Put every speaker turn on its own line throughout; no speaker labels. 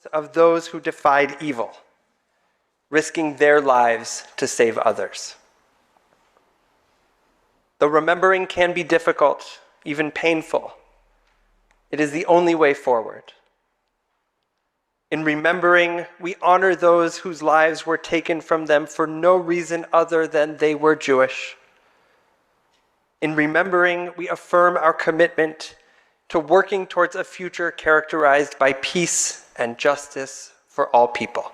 of those who defied evil, risking their lives to save others. Though remembering can be difficult, even painful, it is the only way forward. In remembering, we honor those whose lives were taken from them for no reason other than they were Jewish. In remembering, we affirm our commitment to working towards a future characterized by peace and justice for all people.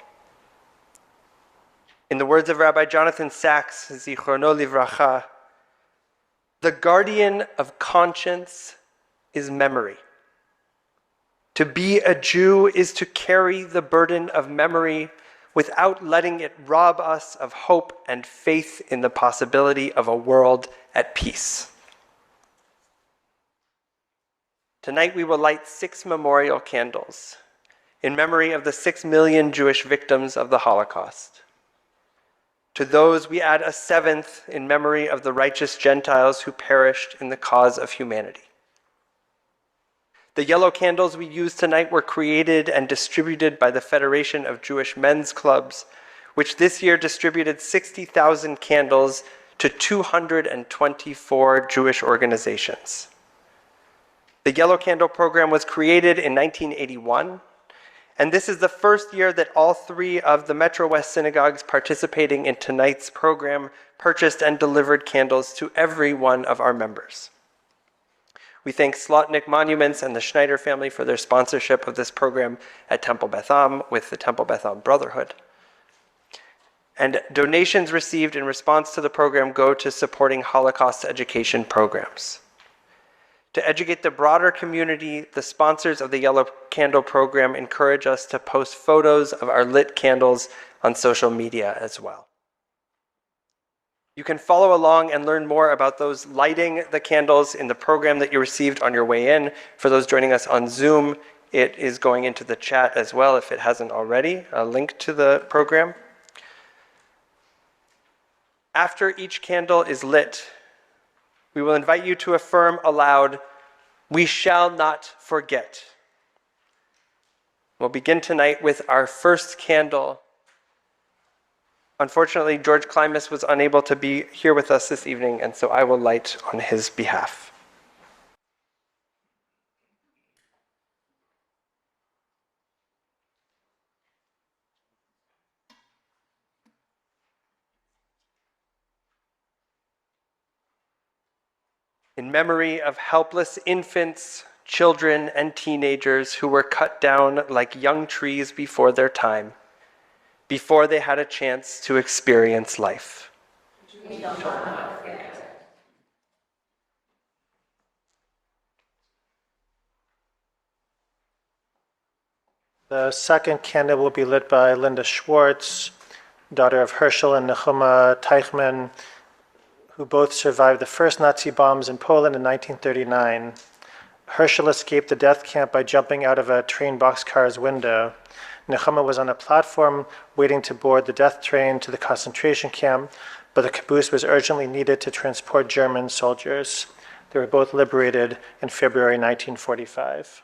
In the words of Rabbi Jonathan Sachs, Zichrono Livracha, the guardian of conscience is memory. To be a Jew is to carry the burden of memory without letting it rob us of hope and faith in the possibility of a world at peace. Tonight we will light 6 memorial candles in memory of the 6 million Jewish victims of the Holocaust. To those we add a 7th in memory of the righteous Gentiles who perished in the cause of humanity. The yellow candles we use tonight were created and distributed by the Federation of Jewish Men's Clubs, which this year distributed 60,000 candles to 224 Jewish organizations. The Yellow Candle program was created in 1981, and this is the first year that all 3 of the Metrowest synagogues participating in tonight's program purchased and delivered candles to every one of our members. We thank Slotnick Monuments and the Schneider family for their sponsorship of this program at Temple Beth Am with the Temple Beth Am Brotherhood. And donations received in response to the program go to supporting Holocaust education programs. To educate the broader community, the sponsors of the Yellow Candle program encourage us to post photos of our lit candles on social media as well. You can follow along and learn more about those lighting the candles in the program that you received on your way in. For those joining us on Zoom, it is going into the chat as well if it hasn't already, a link to the program. After each candle is lit, we will invite you to affirm aloud, "We shall not forget." We'll begin tonight with our first candle. Unfortunately, George Clymas was unable to be here with us this evening, and so I will light on his behalf. In memory of helpless infants, children, and teenagers who were cut down like young trees before their time, before they had a chance to experience life. We shall not forget.
The second candle will be lit by Linda Schwartz, daughter of Herschel and Nechuma Teichmann, who both survived the first Nazi bombs in Poland in 1939. Herschel escaped the death camp by jumping out of a train boxcar's window. Nechuma was on a platform waiting to board the death train to the concentration camp, but the caboose was urgently needed to transport German soldiers. They were both liberated in February 1945.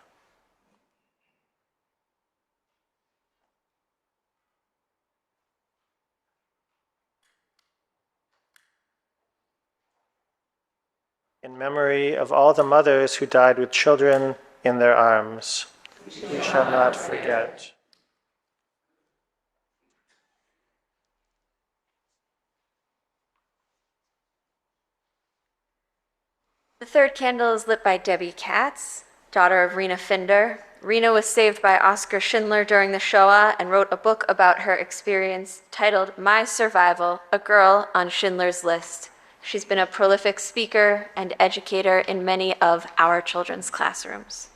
In memory of all the mothers who died with children in their arms, we shall not forget.
The third candle is lit by Debbi Katz, daughter of Rena Finder. Rena was saved by Oskar Schindler during the Shoah and wrote a book about her experience titled My Survival, A Girl on Schindler's List. She's been a prolific speaker and educator in many of our children's classrooms.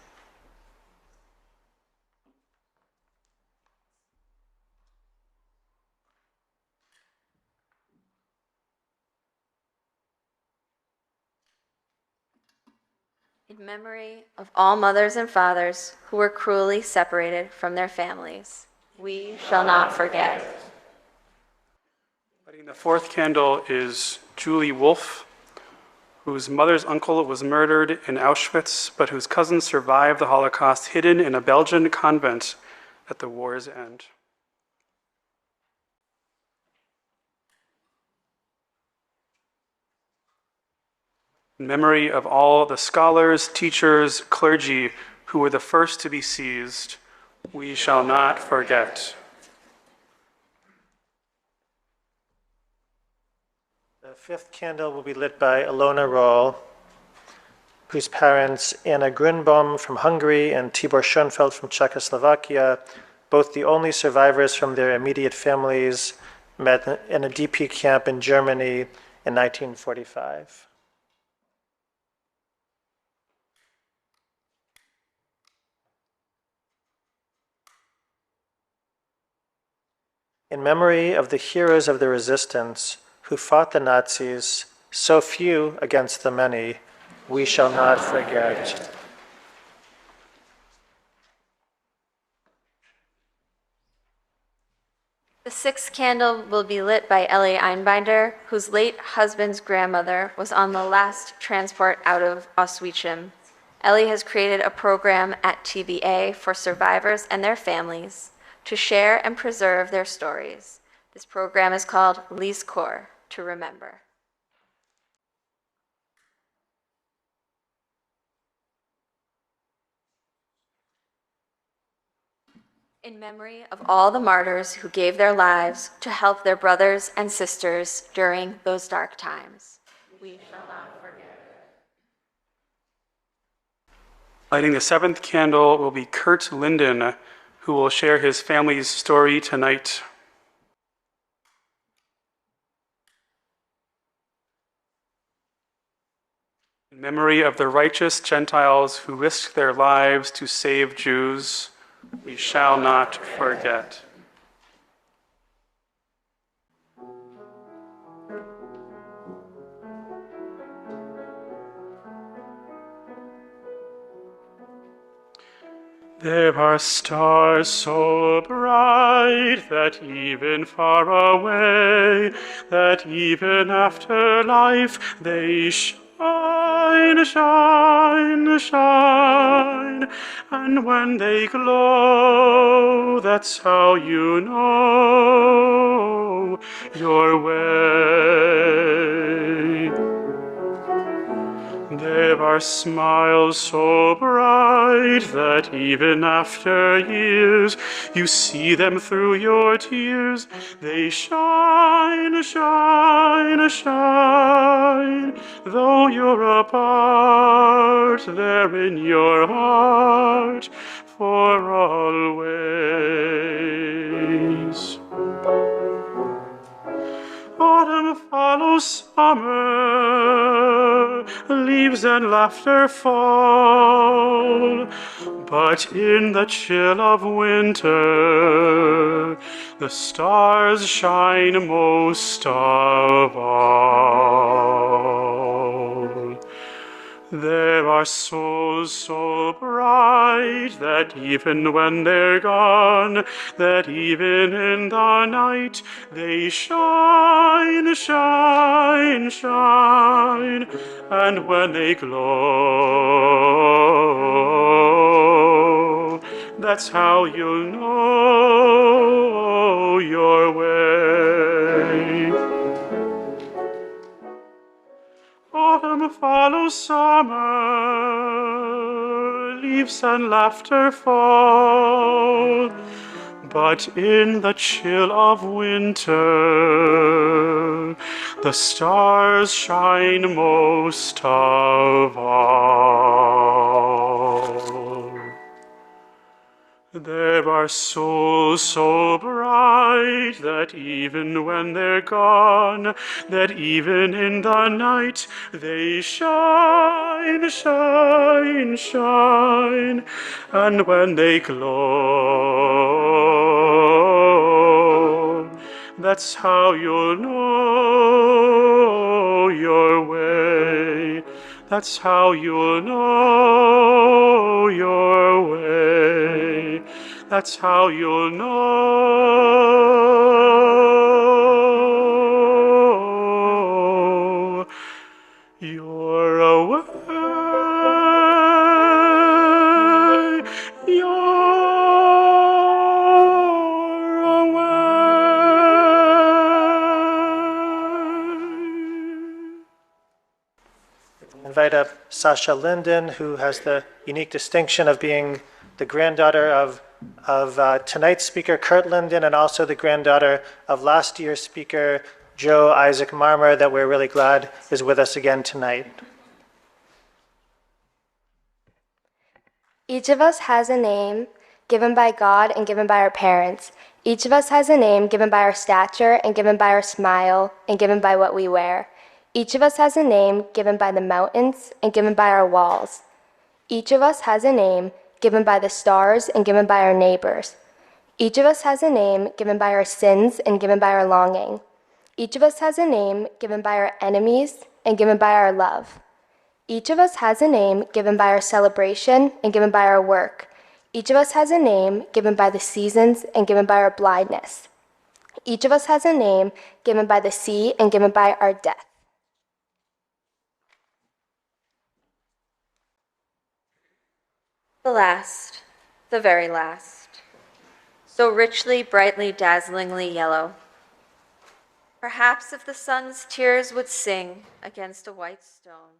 In memory of all mothers and fathers who were cruelly separated from their families, we shall not forget.
Lighting the fourth candle is Julie Wolf, whose mother's uncle was murdered in Auschwitz, but whose cousin survived the Holocaust hidden in a Belgian convent at the war's end. In memory of all the scholars, teachers, clergy who were the first to be seized, we shall not forget.
The fifth candle will be lit by Illona Roll, whose parents, Anna Grunbaum from Hungary and Tibor Schoenfeld from Czechoslovakia, both the only survivors from their immediate families, met in a DP camp in Germany in 1945. In memory of the heroes of the resistance who fought the Nazis, so few against the many, we shall not forget.
The sixth candle will be lit by Ellie Anbinder, whose late husband's grandmother was on the last transport out of Auschwitz. Ellie has created a program at TBA for survivors and their families to share and preserve their stories. This program is called Lizkor, to remember. In memory of all the martyrs who gave their lives to help their brothers and sisters during those dark times, we shall not forget.
Lighting the seventh candle will be Kurt Linden, who will share his family's story tonight. In memory of the righteous Gentiles who risked their lives to save Jews, we shall not forget. There are stars so bright that even far away, that even after life they shine, shine, shine. And when they glow, that's how you know your way. There are smiles so bright that even after years you see them through your tears. They shine, shine, shine. Though you're apart, they're in your heart for always. Autumn follows summer, leaves and laughter fall, but in the chill of winter, the stars shine most of all. There are souls so bright that even when they're gone, that even in the night, they shine, shine, shine. And when they glow, that's how you'll know your way. Autumn follows summer, leaves and laughter fall, but in the chill of winter, the stars shine most of all. There are souls so bright that even when they're gone, that even in the night, they shine, shine, shine. And when they glow, that's how you'll know your way. That's how you'll know your way. That's how you'll know your way. Your
invite up Sasha Linden, who has the unique distinction of being the granddaughter of tonight's speaker, Kurt Linden, and also the granddaughter of last year's speaker, Joe Isaac Marmer, that we're really glad is with us again tonight.
Each of us has a name given by God and given by our parents. Each of us has a name given by our stature and given by our smile and given by what we wear. Each of us has a name given by the mountains and given by our walls. Each of us has a name given by the stars and given by our neighbors. Each of us has a name given by our sins and given by our longing. Each of us has a name given by our enemies and given by our love. Each of us has a name given by our celebration and given by our work. Each of us has a name given by the seasons and given by our blindness. Each of us has a name given by the sea and given by our death.
The last, the very last, so richly, brightly, dazzlingly yellow. Perhaps if the sun's tears would sing against a white stone.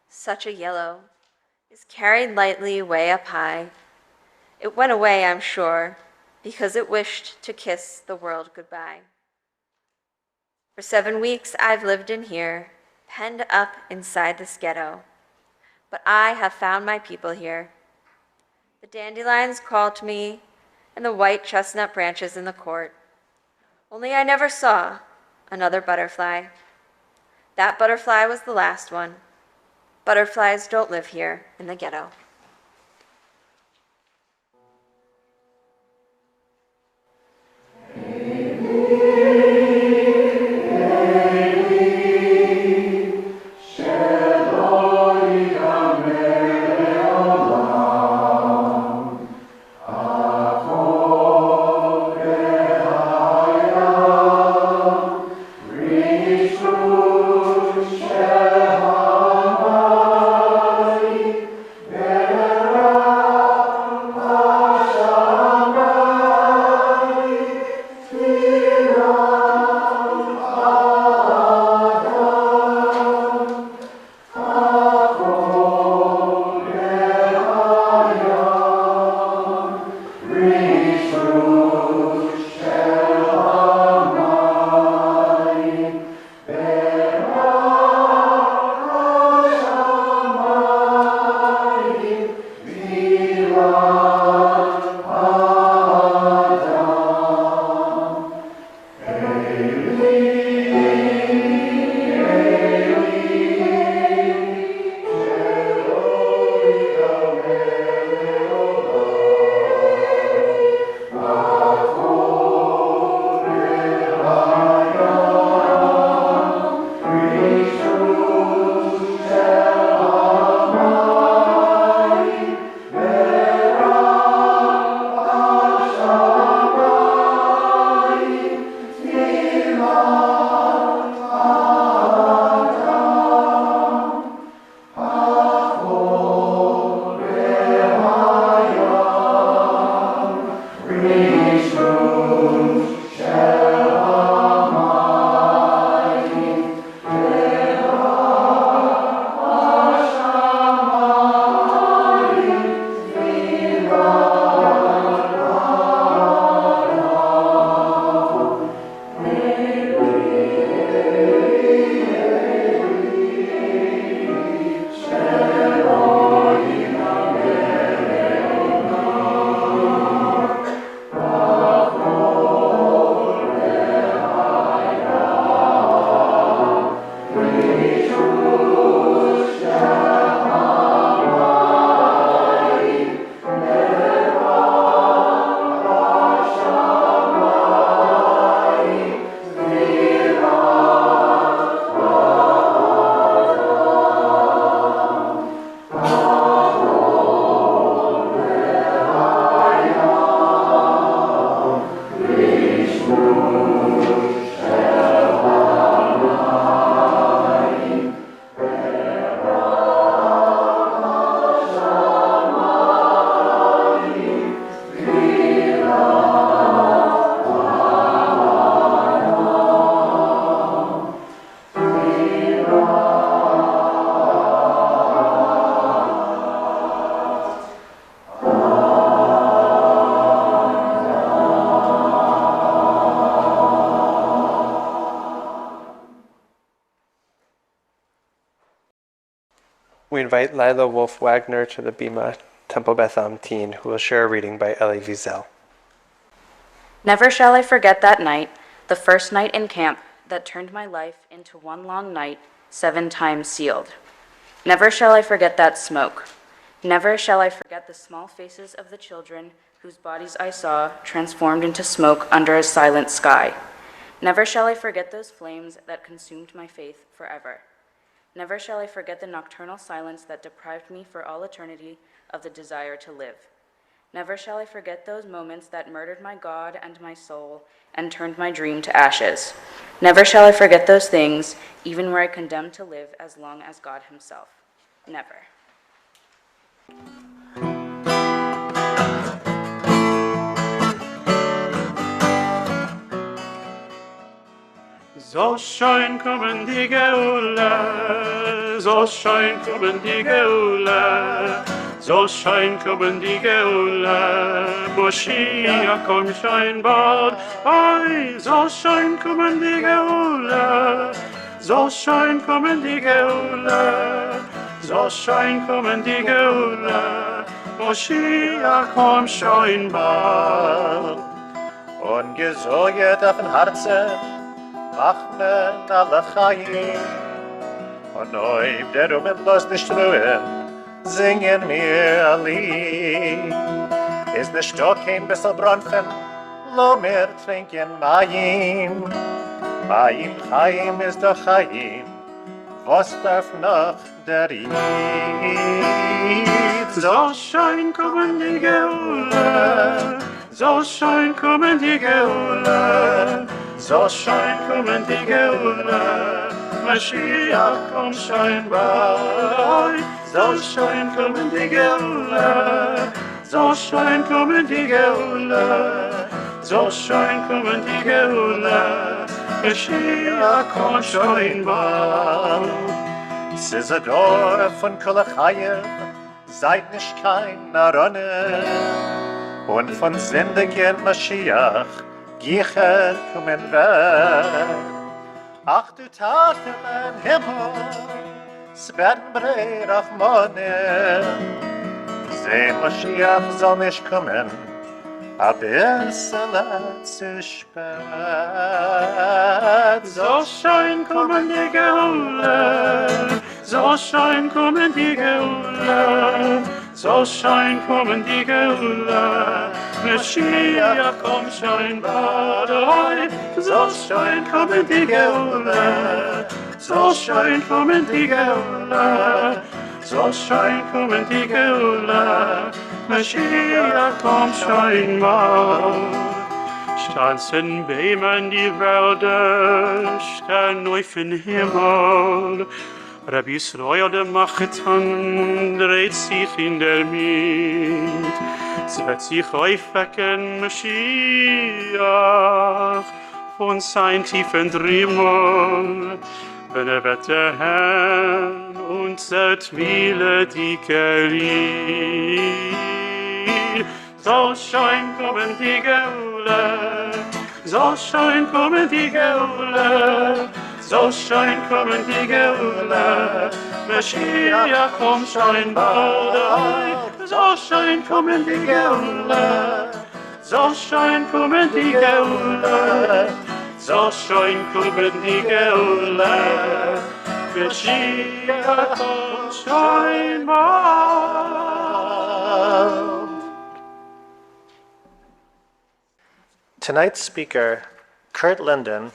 Such a yellow is carried lightly way up high. It went away, I'm sure, because it wished to kiss the world goodbye. For 7 weeks I've lived in here, penned up inside this ghetto. But I have found my people here. The dandelions call to me, and the white chestnut branches in the court. Only I never saw another butterfly. That butterfly was the last one. Butterflies don't live here in the ghetto.
There
We invite Lila Wolf-Wagner to the Bima Temple Beth Am teen, who will share a reading by Ellie Wiesel.
Never shall I forget that night, the first night in camp that turned my life into one long night, 7 times sealed. Never shall I forget that smoke. Never shall I forget the small faces of the children whose bodies I saw transformed into smoke under a silent sky. Never shall I forget those flames that consumed my faith forever. Never shall I forget the nocturnal silence that deprived me for all eternity of the desire to live. Never shall I forget those moments that murdered my God and my soul and turned my dream to ashes. Never shall I forget those things, even were I condemned to live as long as God himself. Never.
So schön kommen die Geule, so schön kommen die Geule, so schön kommen die Geule, Moschia komm schein bald, oi, so schön kommen die Geule, so schön kommen die Geule, so schön kommen die Geule, Moschia komm schein bald.
Ungesäuert auf dem Herzen Machmen alle Chaim und ob der Rumen los nicht ruhen, singen mir ein Lied. Ist nicht doch kein bisschen Bronfen, lo mehr trinken Maim. Maim Chaim ist doch Chaim, was darf noch der Ried?
So schön kommen die Geule, so schön kommen die Geule, so schön kommen die Geule, Mashiach komm schein bald. So schön kommen die Geule, so schön kommen die Geule, so schön kommen die Geule, Mashiach komm schein bald.
Es ist ein Dorf von Kolachayim, seid nicht kein Arone. Und von sündigen Mashiach, Gicher kommen weg. Ach du Tate, mein Himmel, es werden Breit auf Mone. Seh, Mashiach soll nicht kommen, a bisschen zu spät.
So schön kommen die Geule, so schön kommen die Geule, so schön kommen die Geule, Mashiach komm schein bald. So schön kommen die Geule, so schön kommen die Geule, so schön kommen die Geule, Mashiach komm schein bald. Stanzen Bäumen die Wälder, Stern auf den Himmel. Rabbi Israel der Machtan dreht sich in der Mitte. Es wird sich aufwecken, Mashiach, von sein tiefen Rimmel. Wenn wird der Herr und zertwile die Lied. So schön kommen die Geule, so schön kommen die Geule, so schön kommen die Geule, Mashiach komm schein bald. So schön kommen die Geule, so schön kommen die Geule, so schön kommen die Geule, Mashiach komm schein bald.
Tonight's speaker, Kurt Linden,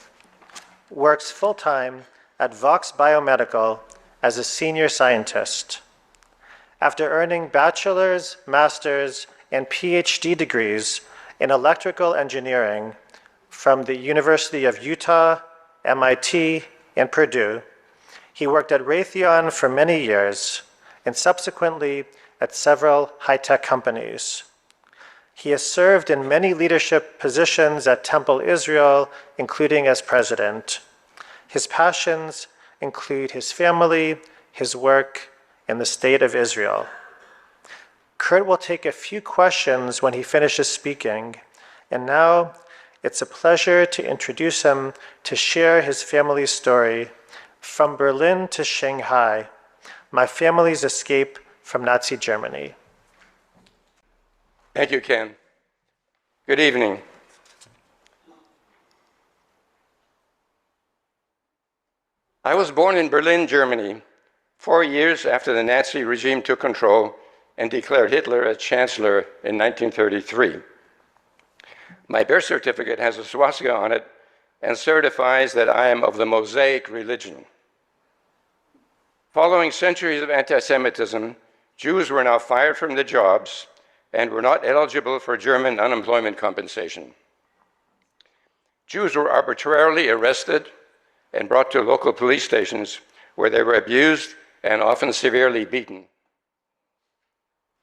works full-time at Vox Biomedical as a senior scientist. After earning bachelor's, master's, and PhD degrees in electrical engineering from the University of Utah, MIT, and Purdue, he worked at Raytheon for many years and subsequently at several high-tech companies. He has served in many leadership positions at Temple Israel, including as president. His passions include his family, his work, and the state of Israel. Kurt will take a few questions when he finishes speaking, and now it's a pleasure to introduce him to share his family's story from Berlin to Shanghai, My Family's Escape from Nazi Germany.
Thank you, Ken. Good evening. I was born in Berlin, Germany, 4 years after the Nazi regime took control and declared Hitler as Chancellor in 1933. My birth certificate has a swastika on it and certifies that I am of the Mosaic religion. Following centuries of anti-Semitism, Jews were now fired from their jobs and were not eligible for German unemployment compensation. Jews were arbitrarily arrested and brought to local police stations where they were abused and often severely beaten.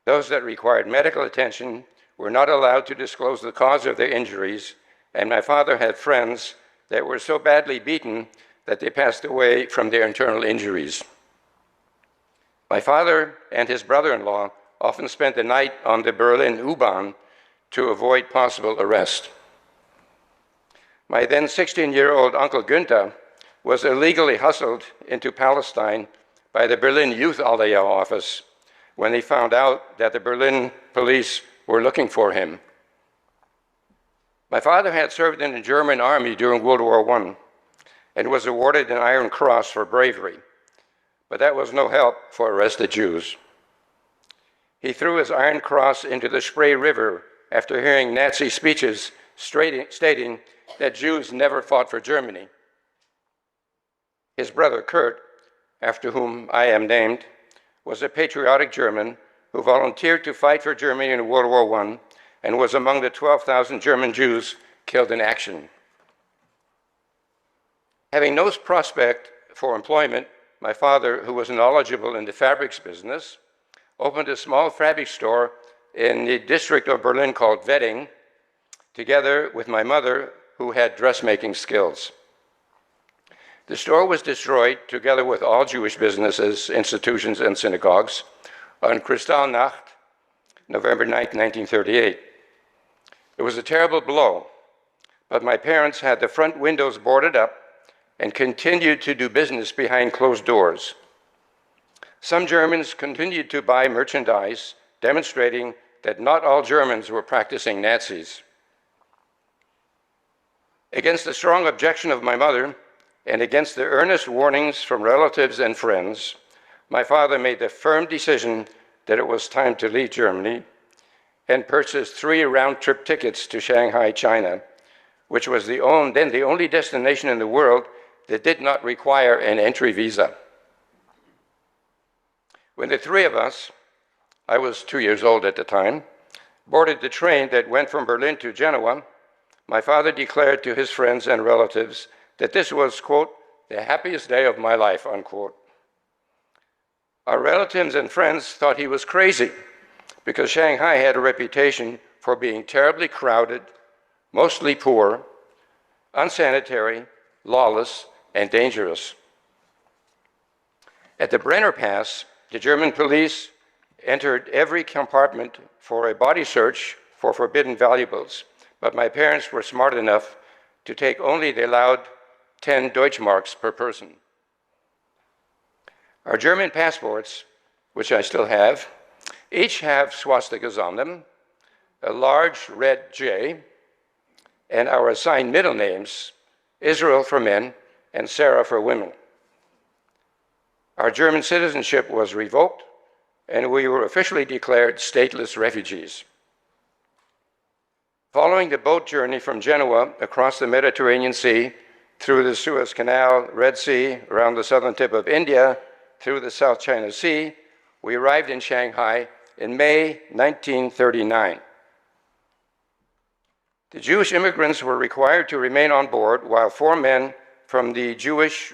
Those that required medical attention were not allowed to disclose the cause of their injuries, and my father had friends that were so badly beaten that they passed away from their internal injuries. My father and his brother-in-law often spent the night on the Berlin U-Bahn to avoid possible arrest. My then 16-year-old uncle Günther was illegally hustled into Palestine by the Berlin Youth Aliyah office when they found out that the Berlin police were looking for him. My father had served in the German army during World War I and was awarded an Iron Cross for bravery, but that was no help for arrested Jews. He threw his Iron Cross into the Spree River after hearing Nazi speeches stating that Jews never fought for Germany. His brother Kurt, after whom I am named, was a patriotic German who volunteered to fight for Germany in World War I and was among the 12,000 German Jews killed in action. Having no prospect for employment, my father, who was knowledgeable in the fabrics business, opened a small fabric store in the district of Berlin called Wedding, together with my mother, who had dressmaking skills. The store was destroyed, together with all Jewish businesses, institutions, and synagogues, on Kristallnacht, November 9, 1938. It was a terrible blow, but my parents had the front windows boarded up and continued to do business behind closed doors. Some Germans continued to buy merchandise, demonstrating that not all Germans were practicing Nazis. Against the strong objection of my mother, and against the earnest warnings from relatives and friends, my father made the firm decision that it was time to leave Germany and purchased 3 round-trip tickets to Shanghai, China, which was then the only destination in the world that did not require an entry visa. When the 3 of us, I was 2 years old at the time, boarded the train that went from Berlin to Genoa, my father declared to his friends and relatives that this was, quote, the happiest day of my life, unquote. Our relatives and friends thought he was crazy because Shanghai had a reputation for being terribly crowded, mostly poor, unsanitary, lawless, and dangerous. At the Brenner Pass, the German police entered every compartment for a body search for forbidden valuables, but my parents were smart enough to take only the allowed 10 Deutschmarks per person. Our German passports, which I still have, each have swastikas on them, a large red J, and our assigned middle names, Israel for men and Sarah for women. Our German citizenship was revoked, and we were officially declared stateless refugees. Following the boat journey from Genoa across the Mediterranean Sea, through the Suez Canal, Red Sea, around the southern tip of India, through the South China Sea, we arrived in Shanghai in May 1939. The Jewish immigrants were required to remain on board while 4 men from the Jewish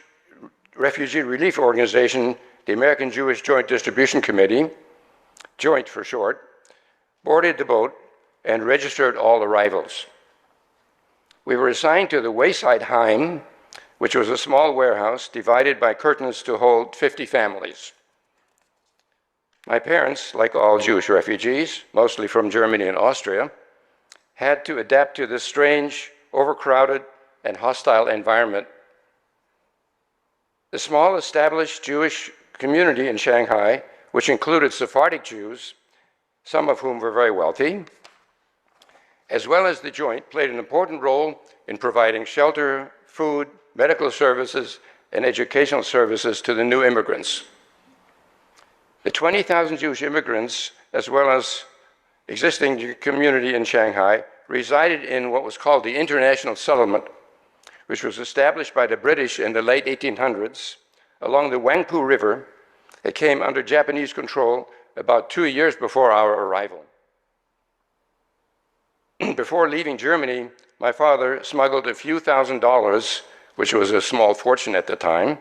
Refugee Relief Organization, the American Jewish Joint Distribution Committee, JOINT for short, boarded the boat and registered all arrivals. We were assigned to the Wayside Heim, which was a small warehouse divided by curtains to hold 50 families. My parents, like all Jewish refugees, mostly from Germany and Austria, had to adapt to this strange, overcrowded, and hostile environment. The small established Jewish community in Shanghai, which included Sephardic Jews, some of whom were very wealthy, as well as the joint, played an important role in providing shelter, food, medical services, and educational services to the new immigrants. The 20,000 Jewish immigrants, as well as existing community in Shanghai, resided in what was called the International Settlement, which was established by the British in the late 1800s along the Wangpu River. It came under Japanese control about 2 years before our arrival. Before leaving Germany, my father smuggled a few $1,000s, which was a small fortune at the time,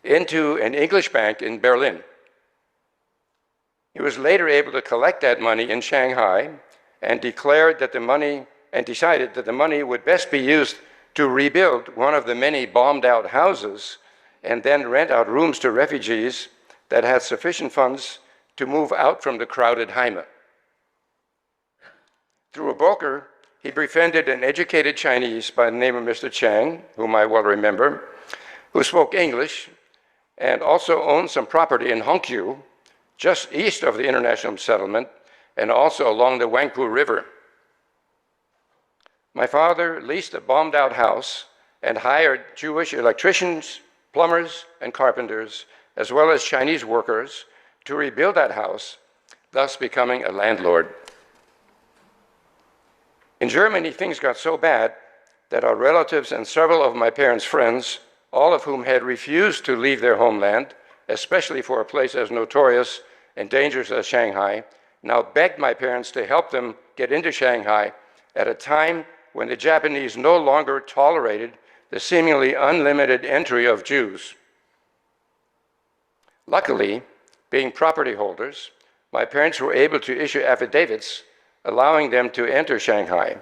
into an English bank in Berlin. He was later able to collect that money in Shanghai and decided that the money would best be used to rebuild one of the many bombed out houses and then rent out rooms to refugees that had sufficient funds to move out from the crowded Heime. Through a broker, he befriended an educated Chinese by the name of Mr. Chang, whom I well remember, who spoke English and also owned some property in Hongqiu, just east of the International Settlement, and also along the Wangpu River. My father leased a bombed-out house and hired Jewish electricians, plumbers, and carpenters, as well as Chinese workers, to rebuild that house, thus becoming a landlord. In Germany, things got so bad that our relatives and several of my parents' friends, all of whom had refused to leave their homeland, especially for a place as notorious and dangerous as Shanghai, now begged my parents to help them get into Shanghai at a time when the Japanese no longer tolerated the seemingly unlimited entry of Jews. Luckily, being property holders, my parents were able to issue affidavits allowing them to enter Shanghai.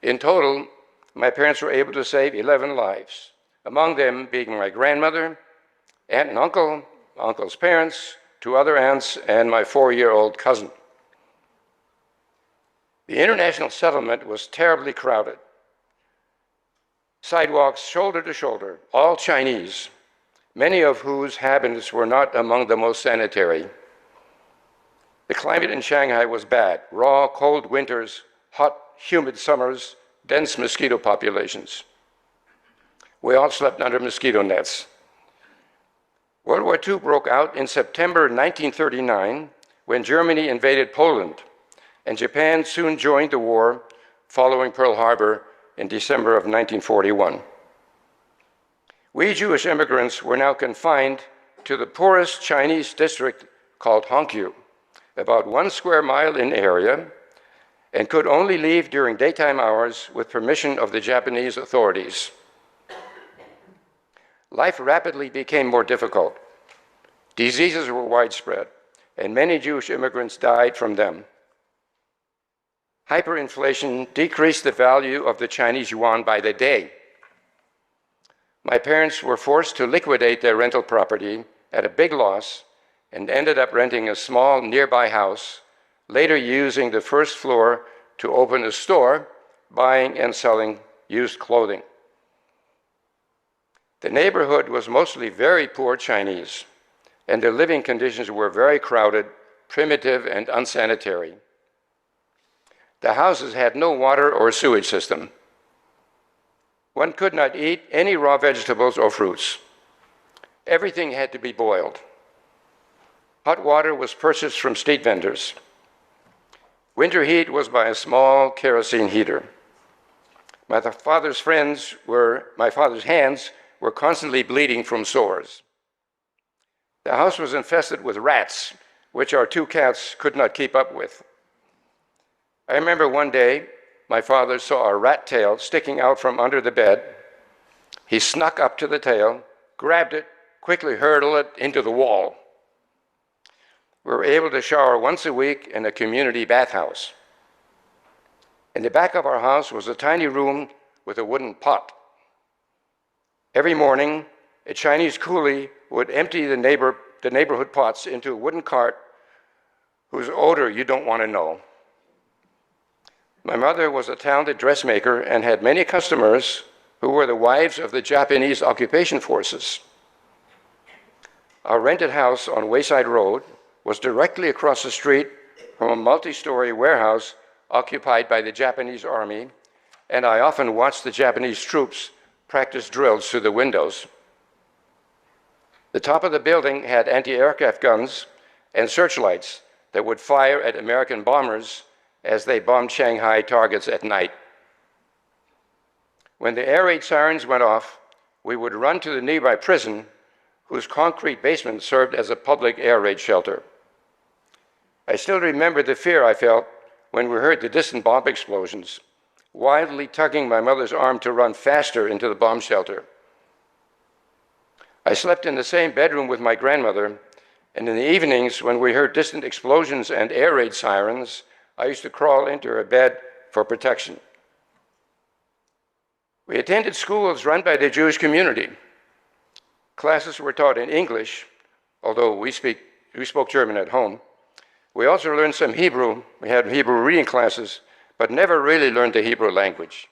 In total, my parents were able to save 11 lives, among them being my grandmother, aunt and uncle, uncle's parents, 2 other aunts, and my 4-year-old cousin. The International Settlement was terribly crowded. Sidewalks shoulder to shoulder, all Chinese, many of whose habits were not among the most sanitary. The climate in Shanghai was bad: raw, cold winters, hot, humid summers, dense mosquito populations. We all slept under mosquito nets. World War II broke out in September 1939 when Germany invaded Poland, and Japan soon joined the war following Pearl Harbor in December of 1941. We Jewish immigrants were now confined to the poorest Chinese district called Hongqiu, about 1 square mile in area, and could only leave during daytime hours with permission of the Japanese authorities. Life rapidly became more difficult. Diseases were widespread, and many Jewish immigrants died from them. Hyperinflation decreased the value of the Chinese yuan by the day. My parents were forced to liquidate their rental property at a big loss and ended up renting a small nearby house, later using the first floor to open a store, buying and selling used clothing. The neighborhood was mostly very poor Chinese, and their living conditions were very crowded, primitive, and unsanitary. The houses had no water or sewage system. One could not eat any raw vegetables or fruits. Everything had to be boiled. Hot water was purchased from street vendors. Winter heat was by a small kerosene heater. My father's hands were constantly bleeding from sores. The house was infested with rats, which our 2 cats could not keep up with. I remember one day, my father saw a rat tail sticking out from under the bed. He snuck up to the tail, grabbed it, quickly hurled it into the wall. We were able to shower once a week in a community bathhouse. In the back of our house was a tiny room with a wooden pot. Every morning, a Chinese coolie would empty the neighborhood pots into a wooden cart whose odor you don't want to know. My mother was a talented dressmaker and had many customers who were the wives of the Japanese occupation forces. Our rented house on Wayside Road was directly across the street from a multi-story warehouse occupied by the Japanese Army, and I often watched the Japanese troops practice drills through the windows. The top of the building had anti-aircraft guns and searchlights that would fire at American bombers as they bombed Shanghai targets at night. When the air raid sirens went off, we would run to the nearby prison, whose concrete basement served as a public air raid shelter. I still remember the fear I felt when we heard the distant bomb explosions, wildly tugging my mother's arm to run faster into the bomb shelter. I slept in the same bedroom with my grandmother, and in the evenings when we heard distant explosions and air raid sirens, I used to crawl into her bed for protection. We attended schools run by the Jewish community. Classes were taught in English, although we spoke German at home. We also learned some Hebrew. We had Hebrew reading classes, but never really learned the Hebrew language.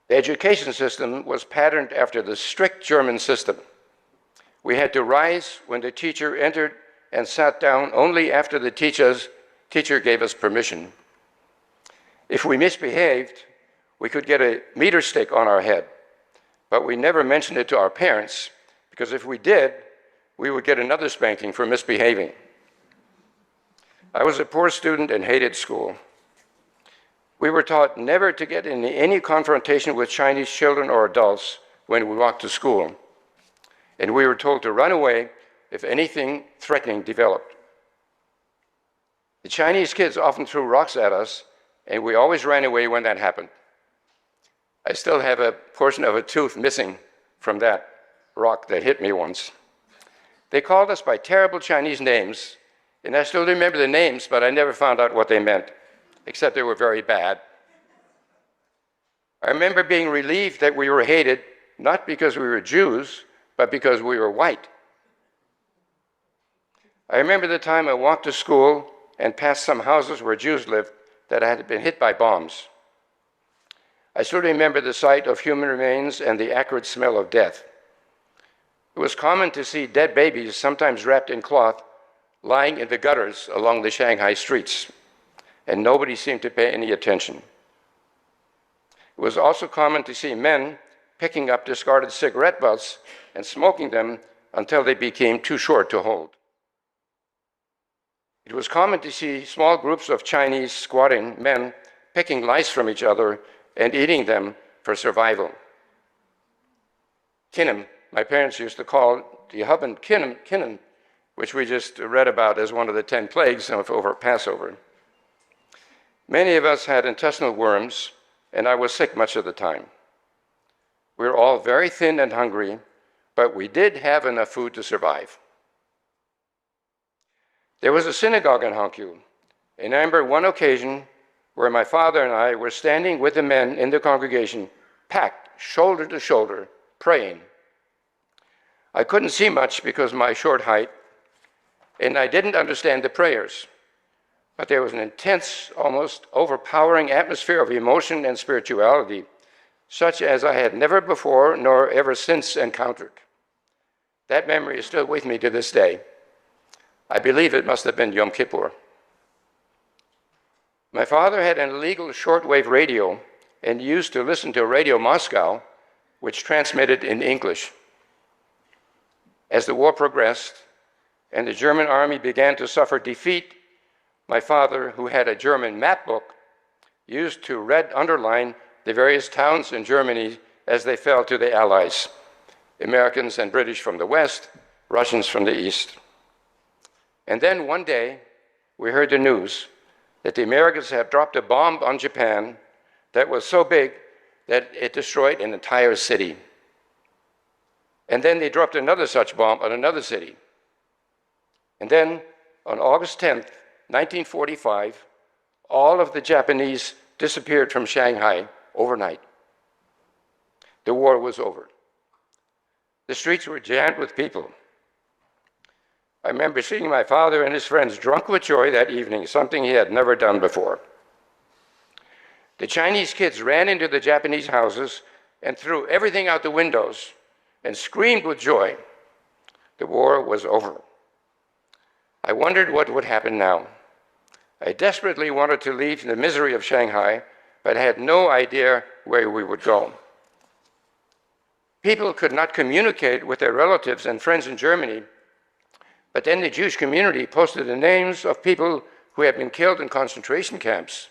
The education system was patterned after the strict German system. We had to rise when the teacher entered and sat down only after the teacher gave us permission. If we misbehaved, we could get a meter stick on our head, but we never mentioned it to our parents, because if we did, we would get another spanking for misbehaving. I was a poor student and hated school. We were taught never to get in any confrontation with Chinese children or adults when we walked to school, and we were told to run away if anything threatening developed. The Chinese kids often threw rocks at us, and we always ran away when that happened. I still have a portion of a tooth missing from that rock that hit me once. They called us by terrible Chinese names, and I still remember the names, but I never found out what they meant, except they were very bad. I remember being relieved that we were hated, not because we were Jews, but because we were white. I remember the time I walked to school and passed some houses where Jews lived that had been hit by bombs. I still remember the sight of human remains and the acrid smell of death. It was common to see dead babies, sometimes wrapped in cloth, lying in the gutters along the Shanghai streets, and nobody seemed to pay any attention. It was also common to see men picking up discarded cigarette butts and smoking them until they became too short to hold. It was common to see small groups of Chinese squatting men picking lice from each other and eating them for survival. Kinnem, my parents used to call the Hubban Kinnem, which we just read about as one of the 10 plagues over Passover. Many of us had intestinal worms, and I was sick much of the time. We were all very thin and hungry, but we did have enough food to survive. There was a synagogue in Hangzhou, and I remember one occasion where my father and I were standing with the men in the congregation, packed shoulder to shoulder, praying. I couldn't see much because of my short height, and I didn't understand the prayers, but there was an intense, almost overpowering atmosphere of emotion and spirituality, such as I had never before nor ever since encountered. That memory is still with me to this day. I believe it must have been Yom Kippur. My father had an illegal shortwave radio and used to listen to Radio Moscow, which transmitted in English. As the war progressed and the German army began to suffer defeat, my father, who had a German map book, used to red underline the various towns in Germany as they fell to the Allies, Americans and British from the west, Russians from the east. And then one day, we heard the news that the Americans had dropped a bomb on Japan that was so big that it destroyed an entire city. And then they dropped another such bomb on another city. And then, on August 10th, 1945, all of the Japanese disappeared from Shanghai overnight. The war was over. The streets were jammed with people. I remember seeing my father and his friends drunk with joy that evening, something he had never done before. The Chinese kids ran into the Japanese houses and threw everything out the windows and screamed with joy. The war was over. I wondered what would happen now. I desperately wanted to leave the misery of Shanghai, but had no idea where we would go. People could not communicate with their relatives and friends in Germany, but then the Jewish community posted the names of people who had been killed in concentration camps.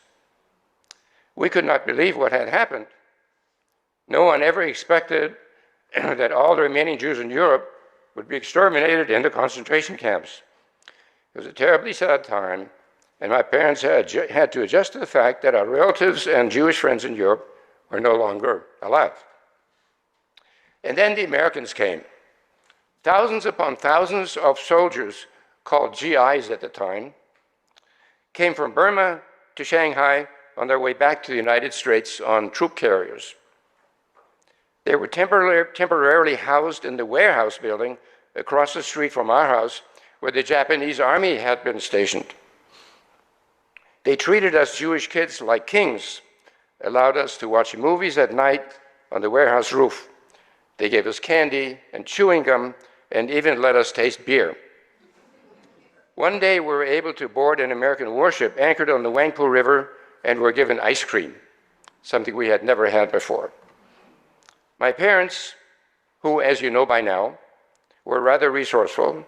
We could not believe what had happened. No one ever expected that all the remaining Jews in Europe would be exterminated in the concentration camps. It was a terribly sad time, and my parents had to adjust to the fact that our relatives and Jewish friends in Europe were no longer alive. And then the Americans came. Thousands upon thousands of soldiers, called GIs at the time, came from Burma to Shanghai on their way back to the United States on troop carriers. They were temporarily housed in the warehouse building across the street from our house where the Japanese army had been stationed. They treated us Jewish kids like kings, allowed us to watch movies at night on the warehouse roof. They gave us candy and chewing gum and even let us taste beer. One day we were able to board an American warship anchored on the Wangpu River and were given ice cream, something we had never had before. My parents, who, as you know by now, were rather resourceful,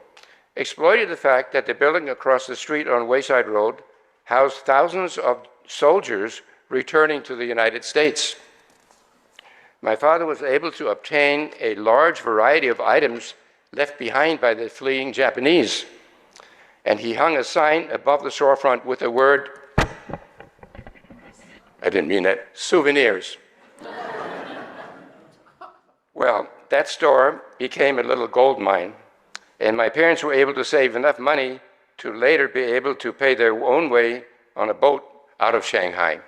exploited the fact that the building across the street on Wayside Road housed thousands of soldiers returning to the United States. My father was able to obtain a large variety of items left behind by the fleeing Japanese, and he hung a sign above the storefront with the word, I didn't mean that, souvenirs. Well, that store became a little gold mine, and my parents were able to save enough money to later be able to pay their own way on a boat out of Shanghai.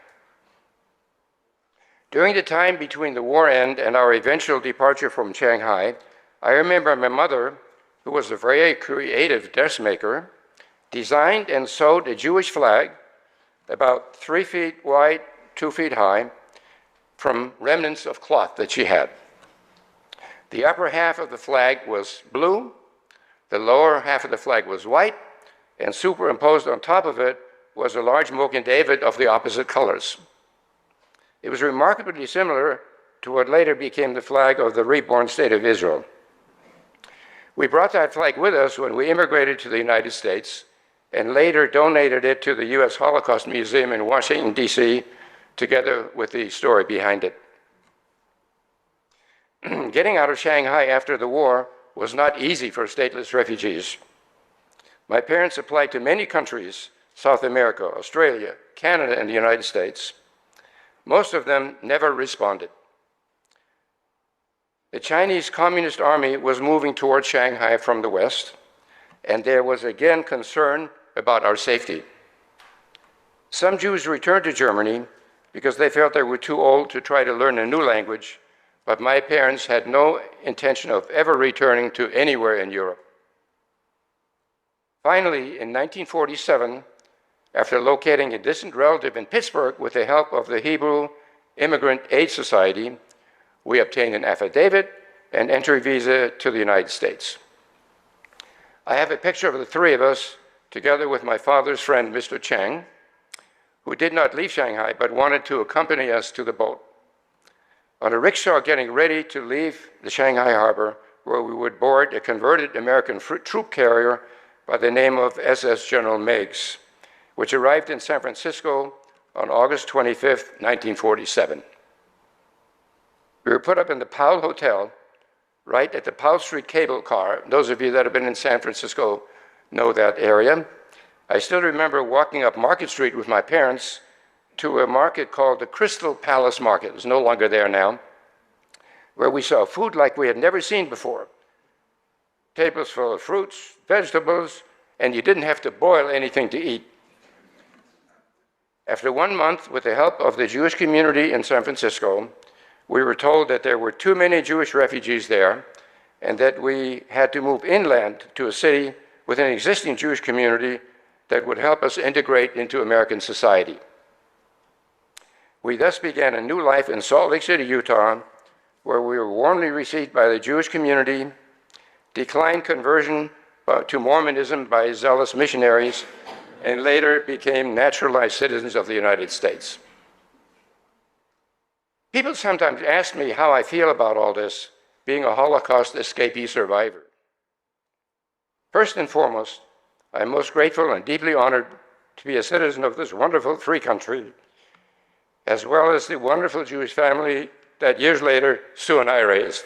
During the time between the war end and our eventual departure from Shanghai, I remember my mother, who was a very creative dressmaker, designed and sewed a Jewish flag about 3 feet wide, 2 feet high, from remnants of cloth that she had. The upper half of the flag was blue, the lower half of the flag was white, and superimposed on top of it was a large Mogen David of the opposite colors. It was remarkably similar to what later became the flag of the reborn state of Israel. We brought that flag with us when we immigrated to the United States and later donated it to the U.S. Holocaust Museum in Washington, D.C., together with the story behind it. Getting out of Shanghai after the war was not easy for stateless refugees. My parents applied to many countries, South America, Australia, Canada, and the United States. Most of them never responded. The Chinese Communist Army was moving towards Shanghai from the west, and there was again concern about our safety. Some Jews returned to Germany because they felt they were too old to try to learn a new language, but my parents had no intention of ever returning to anywhere in Europe. Finally, in 1947, after locating a distant relative in Pittsburgh with the help of the Hebrew Immigrant Aid Society, we obtained an affidavit and entry visa to the United States. I have a picture of the three of us together with my father's friend, Mr. Chang, who did not leave Shanghai but wanted to accompany us to the boat. On a rickshaw getting ready to leave the Shanghai harbor, where we would board a converted American troop carrier by the name of SS General Meigs, which arrived in San Francisco on August 25th, 1947. We were put up in the Powell Hotel, right at the Powell Street cable car. Those of you that have been in San Francisco know that area. I still remember walking up Market Street with my parents to a market called the Crystal Palace Market. It's no longer there now, where we saw food like we had never seen before. Tables full of fruits, vegetables, and you didn't have to boil anything to eat. After 1 month, with the help of the Jewish community in San Francisco, we were told that there were too many Jewish refugees there and that we had to move inland to a city with an existing Jewish community that would help us integrate into American society. We thus began a new life in Salt Lake City, Utah, where we were warmly received by the Jewish community, declined conversion to Mormonism by zealous missionaries, and later became naturalized citizens of the United States. People sometimes ask me how I feel about all this, being a Holocaust escapee survivor. First and foremost, I am most grateful and deeply honored to be a citizen of this wonderful free country, as well as the wonderful Jewish family that years later Sue and I raised.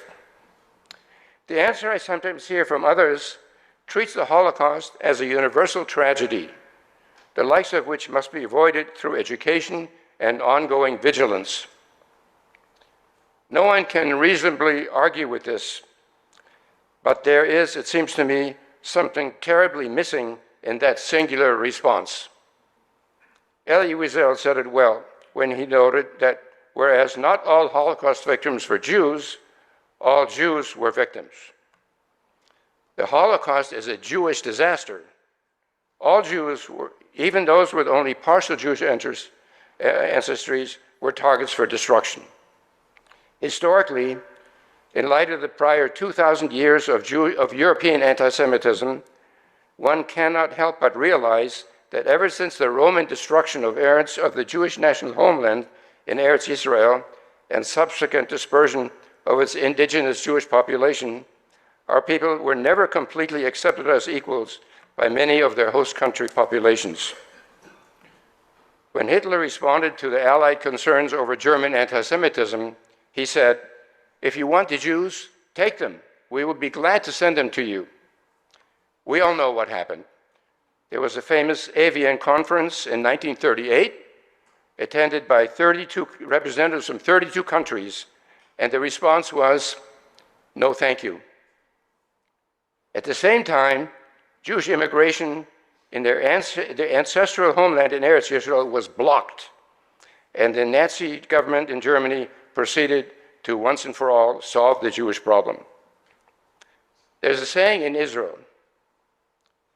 The answer I sometimes hear from others treats the Holocaust as a universal tragedy, the likes of which must be avoided through education and ongoing vigilance. No one can reasonably argue with this, but there is, it seems to me, something terribly missing in that singular response. Eli Wiesel said it well when he noted that whereas not all Holocaust victims were Jews, all Jews were victims. The Holocaust is a Jewish disaster. All Jews, even those with only partial Jewish ancestries, were targets for destruction. Historically, in light of the prior 2,000 years of European anti-Semitism, one cannot help but realize that ever since the Roman destruction of the Jewish national homeland in Eretz Yisrael and subsequent dispersion of its indigenous Jewish population, our people were never completely accepted as equals by many of their host country populations. When Hitler responded to the Allied concerns over German anti-Semitism, he said, "If you want the Jews, take them. We will be glad to send them to you." We all know what happened. There was a famous Avian conference in 1938, attended by 32 representatives from 32 countries, and the response was, "No, thank you." At the same time, Jewish immigration in their ancestral homeland in Eretz Yisrael was blocked, and the Nazi government in Germany proceeded to once and for all solve the Jewish problem. There's a saying in Israel,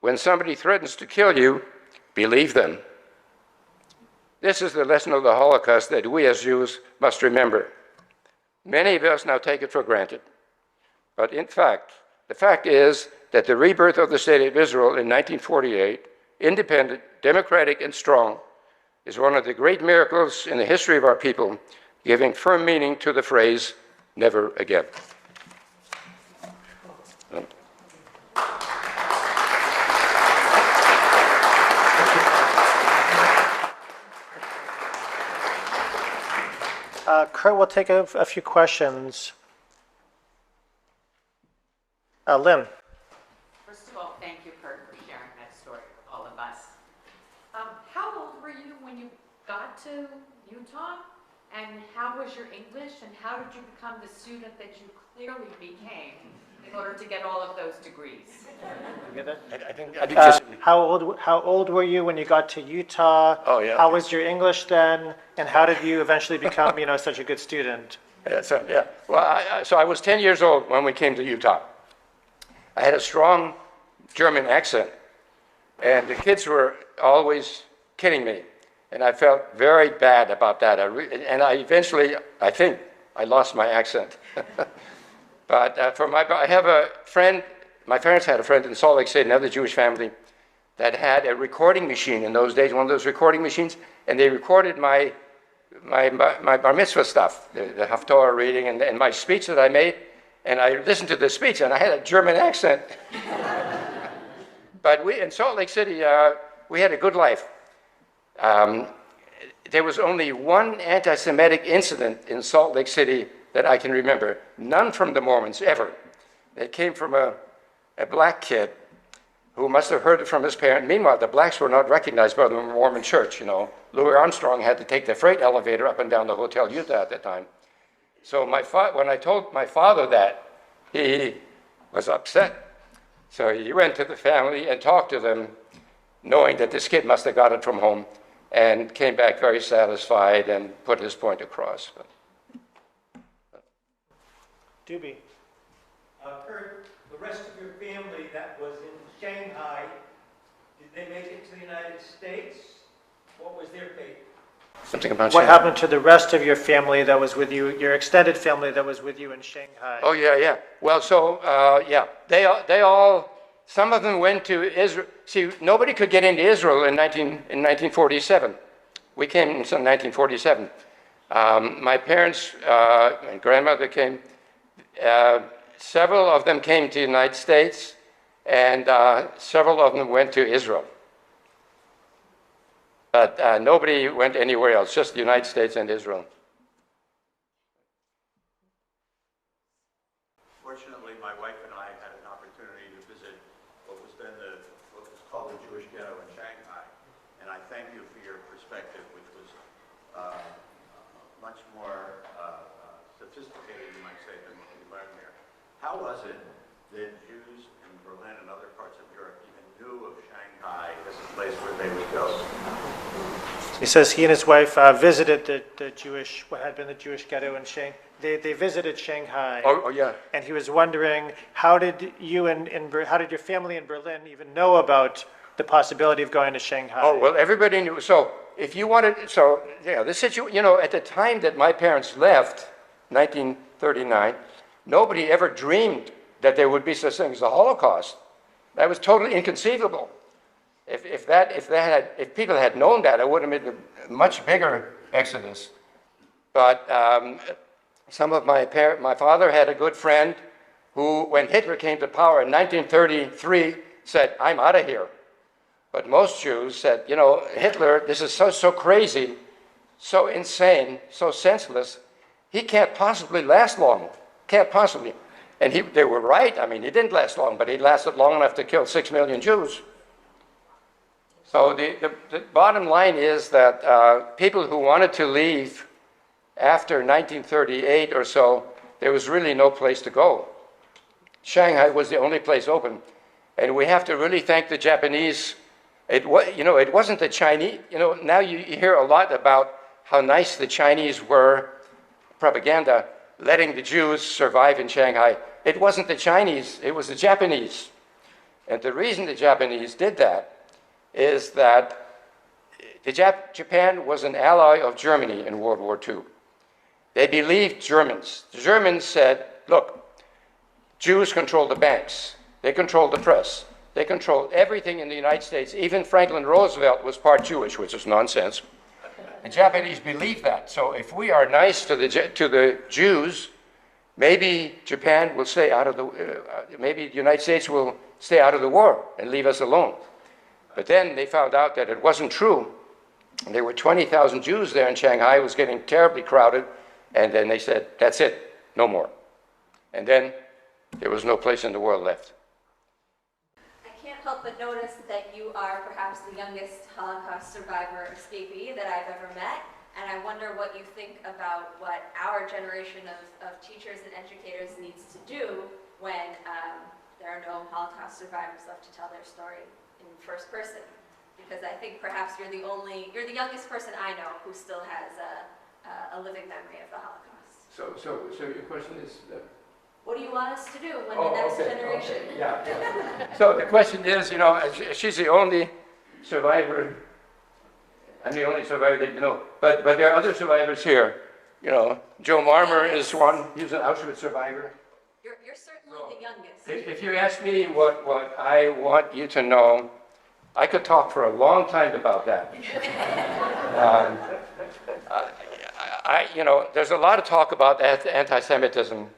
when somebody threatens to kill you, believe them. This is the lesson of the Holocaust that we as Jews must remember. Many of us now take it for granted. But in fact, the fact is that the rebirth of the State of Israel in 1948, independent, democratic, and strong, is one of the great miracles in the history of our people, giving firm meaning to the phrase, never again.
Kurt will take a few questions. Lynn.
First of all, thank you, Kurt, for sharing that story with all of us. How old were you when you got to Utah? And how was your English? And how did you become the student that you clearly became in order to get all of those degrees?
You get
I think
how old were you when you got to Utah?
Oh, yeah.
How was your English then? And how did you eventually become, such a good student?
Well, so I was 10 years old when we came to Utah. I had a strong German accent, and the kids were always kidding me, and I felt very bad about that. I think I lost my accent. But I have a friend, my parents had a friend in Salt Lake City, another Jewish family, that had a recording machine in those days, one of those recording machines, and they recorded my bar mitzvah stuff, the Haftorah reading, and my speech that I made, and I listened to the speech, and I had a German accent. But in Salt Lake City, we had a good life. There was only one anti-Semitic incident in Salt Lake City that I can remember. None from the Mormons, ever. It came from a black kid who must have heard it from his parent. Meanwhile, the blacks were not recognized by the Mormon church, Louis Armstrong had to take the freight elevator up and down the Hotel Utah at that time. So when I told my father that, he was upset. So he went to the family and talked to them, knowing that this kid must have got it from home, and came back very satisfied and put his point across.
Debbi.
Kurt, the rest of your family that was in Shanghai, did they make it to the United States? What was their fate?
Something about
What
Shanghai.
happened to the rest of your family that was with you, your extended family that was with you in Shanghai?
Oh, yeah. Well, so, yeah, they all, some of them went to Israel. See, nobody could get into Israel in 1947. We came in 1947. My parents and grandmother came. Several of them came to the United States, and several of them went to Israel. But nobody went anywhere else, just the United States and Israel.
Fortunately, my wife and I had an opportunity to visit what was called the Jewish ghetto in Shanghai. And I thank you for your perspective, which was much more sophisticated, you might say, than what we learned there. How was it that Jews in Berlin and other parts of Europe even knew of Shanghai as a place where they would go?
He says he and his wife visited the Jewish, what had been the Jewish ghetto in Shanghai. They visited Shanghai.
Oh, yeah.
And he was wondering, how did how did your family in Berlin even know about the possibility of going to Shanghai?
Oh, well, everybody knew. So if you wanted, the situation, at the time that my parents left, 1939, nobody ever dreamed that there would be such thing as the Holocaust. That was totally inconceivable. If people had known that, it would have been a much bigger exodus. But some of my father had a good friend who, when Hitler came to power in 1933, said, "I'm out of here." But most Jews said, Hitler, this is so crazy, so insane, so senseless, he can't possibly last long. Can't possibly. And they were right. I mean, he didn't last long, but he lasted long enough to kill 6 million Jews. So the bottom line is that people who wanted to leave after 1938 or so, there was really no place to go. Shanghai was the only place open. And we have to really thank the Japanese. It wasn't the Chinese. Now you hear a lot about how nice the Chinese were, propaganda, letting the Jews survive in Shanghai. It wasn't the Chinese, it was the Japanese. And the reason the Japanese did that is that Japan was an ally of Germany in World War II. They believed Germans. The Germans said, look, Jews control the banks, they control the press, they control everything in the United States. Even Franklin Roosevelt was part Jewish, which is nonsense. The Japanese believed that. So if we are nice to the Jews, maybe Japan will stay out of maybe the United States will stay out of the war and leave us alone. But then they found out that it wasn't true. There were 20,000 Jews there in Shanghai. It was getting terribly crowded. And then they said, that's it, no more. And then there was no place in the world left.
I can't help but notice that you are perhaps the youngest Holocaust survivor escapee that I've ever met. And I wonder what you think about what our generation of teachers and educators needs to do when there are no Holocaust survivors left to tell their story in first person. Because I think perhaps you're the youngest person I know who still has a living memory of the Holocaust.
So your question is?
What do you want us to do when the next generation?
Okay, yeah. So the question is, she's the only survivor. I'm the only survivor that you know. But there are other survivors here. Joe Marmer is one. He's an Auschwitz survivor.
You're certainly the youngest.
If you ask me what I want you to know, I could talk for a long time about that. There's a lot of talk about anti-Semitism.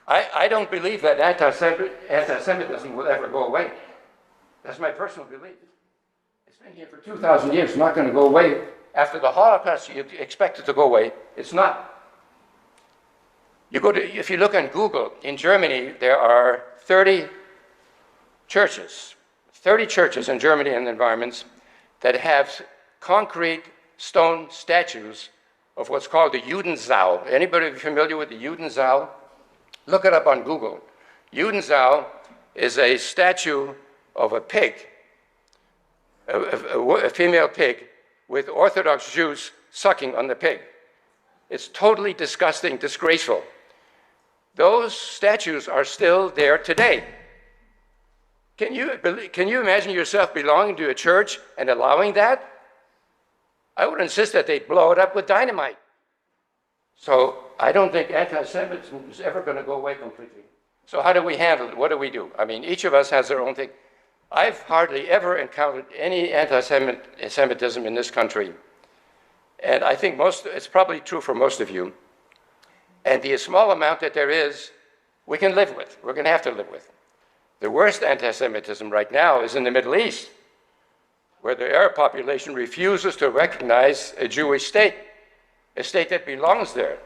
I don't believe that anti-Semitism will ever go away. That's my personal belief. It's been here for 2,000 years. It's not going to go away. After the Holocaust, you expect it to go away. It's not. If you look on Google, in Germany, there are 30 churches in Germany and environments that have concrete stone statues of what's called the Judensaal. Anybody familiar with the Judensaal? Look it up on Google. Judensaal is a statue of a pig, a female pig, with Orthodox Jews sucking on the pig. It's totally disgusting, disgraceful. Those statues are still there today. Can you imagine yourself belonging to a church and allowing that? I would insist that they blow it up with dynamite. So I don't think anti-Semitism is ever going to go away completely. So how do we handle it? What do we do? I mean, each of us has their own thing. I've hardly ever encountered any anti-Semitism in this country. And I think it's probably true for most of you. And the small amount that there is, we can live with. We're going to have to live with. The worst anti-Semitism right now is in the Middle East, where the Arab population refuses to recognize a Jewish state, a state that belongs there,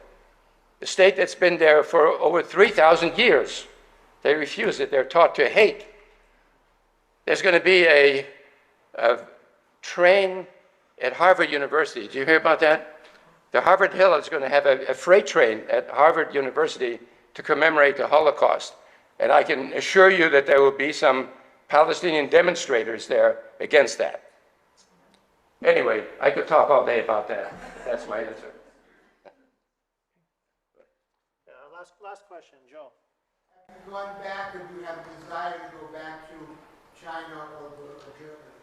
a state that's been there for over 3,000 years. They refuse it. They're taught to hate. There's going to be a train at Harvard University. Did you hear about that? The Harvard Hill is going to have a freight train at Harvard University to commemorate the Holocaust. And I can assure you that there will be some Palestinian demonstrators there against that. Anyway, I could talk all day about that. That's my answer.
Last question, Joe.
Have you gone back, or do you have a desire to go back to China or Germany?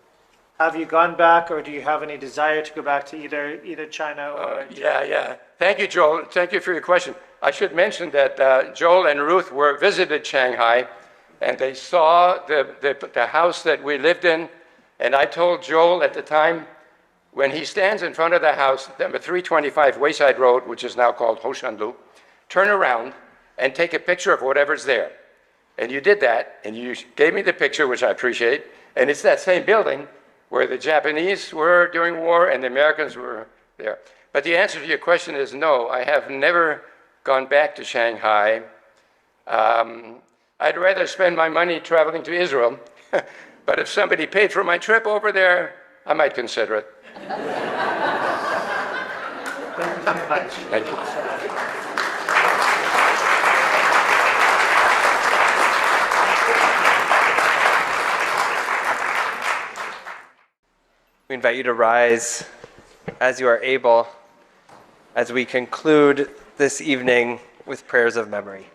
Have you gone back, or do you have any desire to go back to either China or?
Yeah. Thank you, Joel. Thank you for your question. I should mention that Joel and Ruth visited Shanghai, and they saw the house that we lived in. And I told Joel at the time, when he stands in front of the house, number 325 Wayside Road, which is now called Hoshanlu, turn around and take a picture of whatever's there. And you did that, and you gave me the picture, which I appreciate. And it's that same building where the Japanese were during war and the Americans were there. But the answer to your question is no, I have never gone back to Shanghai. I'd rather spend my money traveling to Israel, but if somebody paid for my trip over there, I might consider it. Thank you.
We invite you to rise as you are able as we conclude this evening with prayers of memory.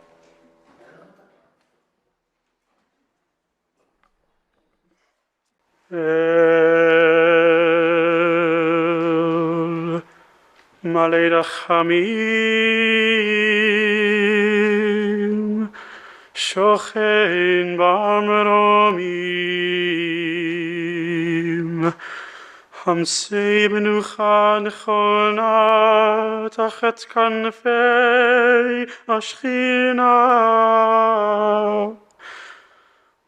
Malei Rachamim, Shoyn b'mromim, Hamsei b'nucha nechona tachat kanfei Ashchina,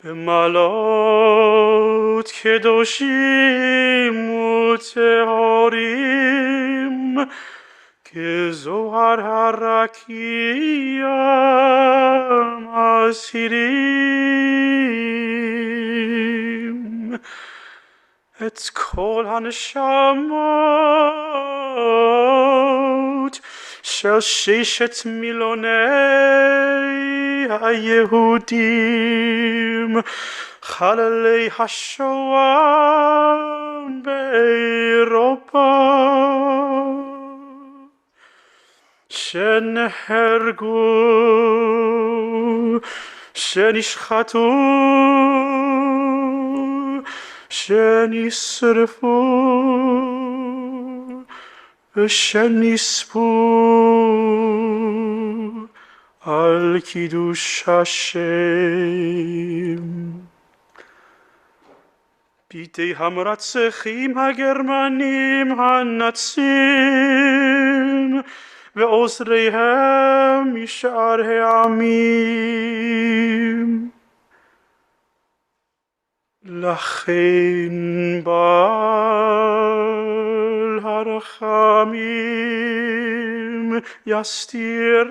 b'malot kedoshim u'tehorim, כזוהר הרקיע מסירים את כל הנשמות של 6 מיליוני היהודים חללי השואה באירופה שנהרגו, שנשחטו, שנשרפו ושנספו על קידוש השם. בידי המרצחים הגרמנים הנאצים ועוזריהם משאר העמים. לכן בעל הרחמים יסתירם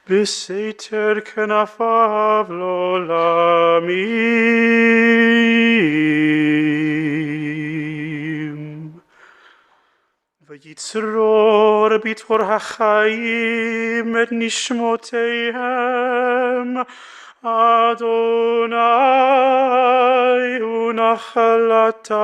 בסתר כנפיו לעולמים. ויצרור בתור החיים את נשמותיהם, אדוני הוא נחלתם.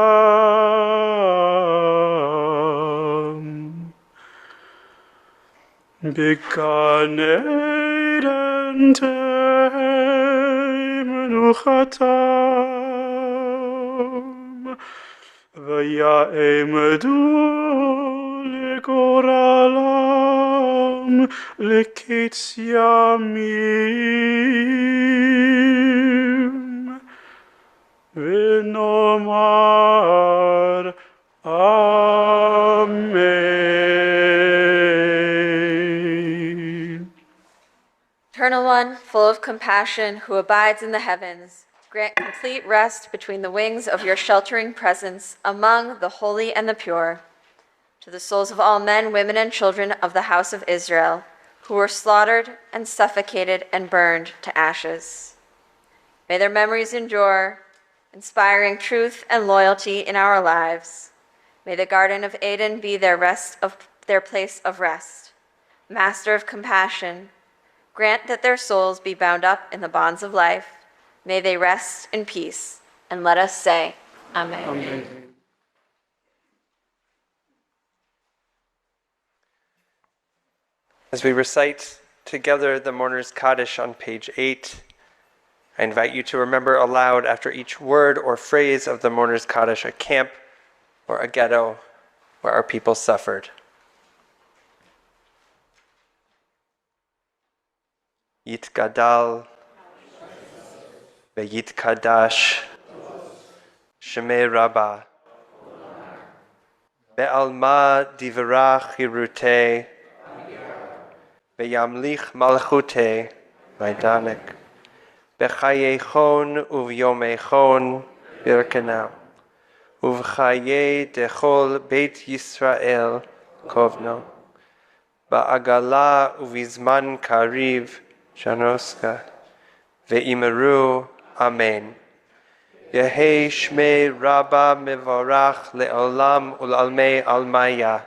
בגן עדן תהא מנוחתם, ויעמדו לגורלם לקץ ימים, ונאמר Amen.
Eternal One, full of compassion, who abides in the heavens, grant complete rest between the wings of your sheltering presence among the holy and the pure. To the souls of all men, women, and children of the house of Israel, who were slaughtered and suffocated and burned to ashes. May their memories endure, inspiring truth and loyalty in our lives. May the Garden of Eden be their place of rest. Master of compassion, grant that their souls be bound up in the bonds of life. May they rest in peace. And let us say, Amen.
Amen.
As we recite together the Mourner's Kaddish on page 8, I invite you to remember aloud after each word or phrase of the Mourner's Kaddish a camp or a ghetto where our people suffered. Yitgadal veYitkadash Shemei Rabbah Be'alma divrach hirutei Ve'yamlich malchutei Vaidanik Bechayechon uvyomechon birkenau Uvchaye dechol Beit Yisrael kovno Ba'agala uvizman kariv Shanoska Ve'imeru Amen. Yehi Shmei Rabba Mevorach Le'olam Ulalmei Almaya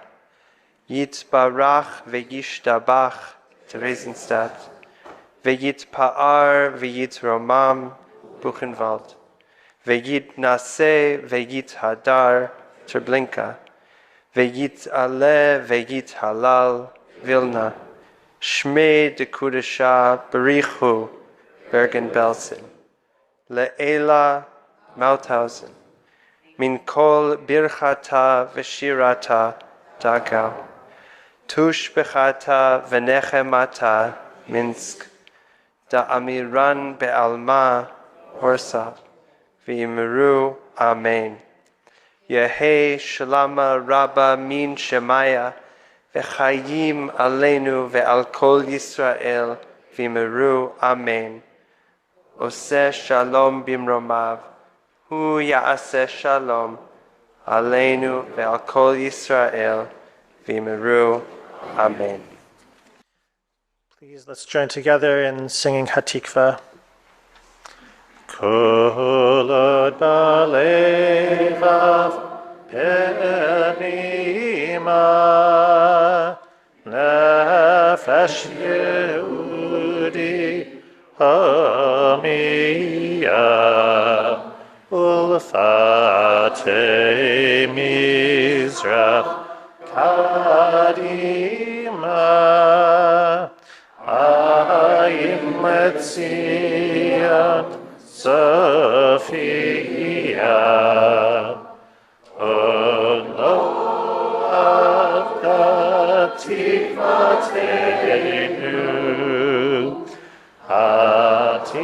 Yitbarach Ve'yishtabach Theresienstadt Ve'yitpa'ar Ve'yitromam Buchenwald Ve'yitnaseh Ve'yithadar Treblinka Ve'yit'aleh Ve'yithalal Vilna Shmei de Kudasha Barichu Bergen-Belsen Le'ela Mauthausen Min Kol Birchata Veshirata Dachau Tush Bechata Venechemata Minsk Da Amiran Be'alma Horsa V'Yimeru Amen Yehi Shalama Rabba Min Shemaya V'chayim Aleinu Ve'al Kol Yisrael V'Yimeru Amen Oseh Shalom Bimromav Hu Ya'aseh Shalom Aleinu Ve'al Kol Yisrael V'Yimeru Amen.
Please, let's join together in singing Hatikvah. Kol od balevav penima nefesh Yehudi hamiyah ulfatei mizrach kadima ayim letzion Sophia Olo Hatikvatenu Hatikvah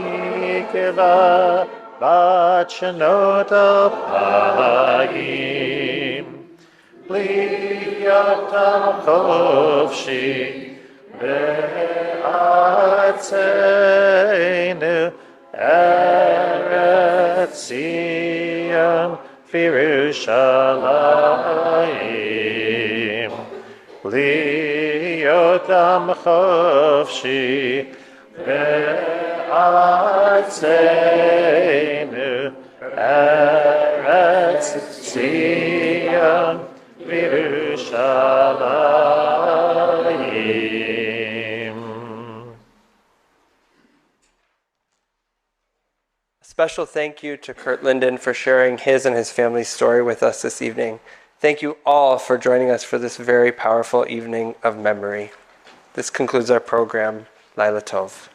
Bachanot Apayim Liyatam Kovshi Be'atzenu Eretz Zion V'Yerushalayim Liyotam Chofshi Be'atzenu Eretz Zion V'Yerushalayim.
Special thank you to Kurt Linden for sharing his and his family's story with us this evening. Thank you all for joining us for this very powerful evening of memory. This concludes our program. Laila Tov.